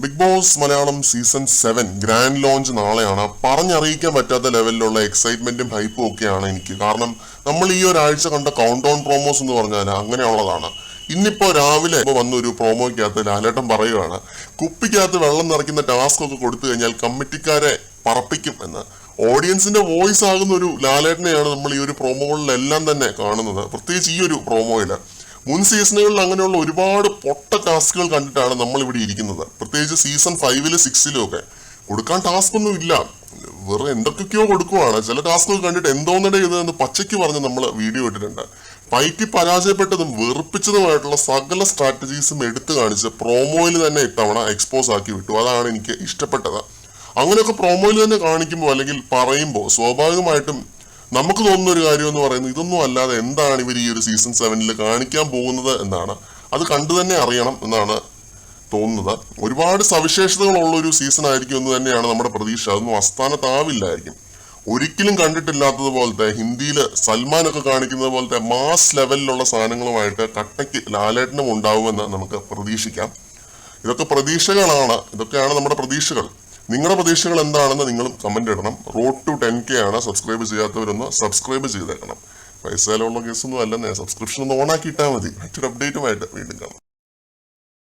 Big Boss Malayalam season 7 grand launch നാളെയാണ്. പറഞ്ഞറിയിക്കാൻ പറ്റാത്ത ലെവലിലുള്ള എക്സൈറ്റ്മെന്റും ഹൈപ്പും ഒക്കെയാണ് എനിക്ക്. കാരണം നമ്മൾ ഈ ഒരാഴ്ച കണ്ട കൗണ്ട് ഡൗൺ പ്രോമോസ് എന്ന് പറഞ്ഞാൽ അങ്ങനെയുള്ളതാണ്. ഇന്നിപ്പോ രാവിലെ വന്നൊരു പ്രോമോയ്ക്കകത്ത് ലാലേട്ടൻ പറയുകയാണ്, കുപ്പിക്കകത്ത് വെള്ളം നിറയ്ക്കുന്ന ടാസ്ക് ഒക്കെ കൊടുത്തു കഴിഞ്ഞാൽ കമ്മിറ്റിക്കാരെ പറപ്പിക്കും എന്ന്. ഓഡിയൻസിന്റെ വോയിസ് ആകുന്ന ഒരു ലാലേട്ടനെയാണ് നമ്മൾ ഈ ഒരു പ്രോമോകളിലെല്ലാം തന്നെ കാണുന്നത്. പ്രത്യേകിച്ച് ഈ ഒരു പ്രോമോയില് മുൻ സീസണുകളിൽ അങ്ങനെയുള്ള ഒരുപാട് പൊട്ട ടാസ്കുകൾ കണ്ടിട്ടാണ് നമ്മൾ ഇവിടെ ഇരിക്കുന്നത്. പ്രത്യേകിച്ച് സീസൺ 5 6 ഒക്കെ കൊടുക്കാൻ ടാസ്ക് ഒന്നും ഇല്ല, വെറുതെ എന്തൊക്കെയോ കൊടുക്കുവാണ്. ചില ടാസ്കുകൾ കണ്ടിട്ട് എന്തോന്നിടെ ഇതെന്ന് പച്ചയ്ക്ക് പറഞ്ഞ് നമ്മൾ വീഡിയോ ഇട്ടിട്ടുണ്ട്. പൈറ്റി പരാജയപ്പെട്ടതും വെറുപ്പിച്ചതുമായിട്ടുള്ള സകല സ്ട്രാറ്റജീസും എടുത്തു കാണിച്ച് പ്രോമോയിൽ തന്നെ ഇത്തവണ എക്സ്പോസ് ആക്കി വിട്ടു. അതാണ് എനിക്ക് ഇഷ്ടപ്പെട്ടത്. അങ്ങനെയൊക്കെ പ്രോമോയിൽ തന്നെ കാണിക്കുമ്പോൾ അല്ലെങ്കിൽ പറയുമ്പോൾ സ്വാഭാവികമായിട്ടും നമുക്ക് തോന്നുന്ന ഒരു കാര്യം എന്ന് പറയുന്നത് ഇതൊന്നും അല്ലാതെ എന്താണ് ഇവർ ഈ ഒരു സീസൺ 7 കാണിക്കാൻ പോകുന്നത് എന്നാണ്. അത് കണ്ടു തന്നെ അറിയണം എന്നാണ് തോന്നുന്നത്. ഒരുപാട് സവിശേഷതകളുള്ള ഒരു സീസൺ ആയിരിക്കും എന്ന് തന്നെയാണ് നമ്മുടെ പ്രതീക്ഷ. അതൊന്നും അസ്ഥാനത്താവില്ലായിരിക്കും. ഒരിക്കലും കണ്ടിട്ടില്ലാത്തതുപോലത്തെ ഹിന്ദിയിൽ സൽമാനൊക്കെ കാണിക്കുന്നത് പോലത്തെ മാസ് ലെവലിലുള്ള സാധനങ്ങളുമായിട്ട് കട്ടയ്ക്ക് ലാലേട്ടനും ഉണ്ടാവുമെന്ന് നമുക്ക് പ്രതീക്ഷിക്കാം. ഇതൊക്കെ പ്രതീക്ഷകളാണ്, ഇതൊക്കെയാണ് നമ്മുടെ പ്രതീക്ഷകൾ. നിങ്ങളുടെ പ്രതീക്ഷകൾ എന്താണെന്ന് നിങ്ങളും കമന്റ് ഇടണം. റോഡ് ടു 10K ആണ്. സബ്സ്ക്രൈബ് ചെയ്യാത്തവരൊന്ന് സബ്സ്ക്രൈബ് ചെയ്തേക്കണം. പൈസയിലുള്ള കേസൊന്നും അല്ലെന്നേ. സബ്സ്ക്രിപ്ഷൻ ഒന്ന് ഓൺ ആക്കി ഇട്ടാൽ മതി. മറ്റൊരു അപ്ഡേറ്റുമായിട്ട് വീണ്ടും കാണാം.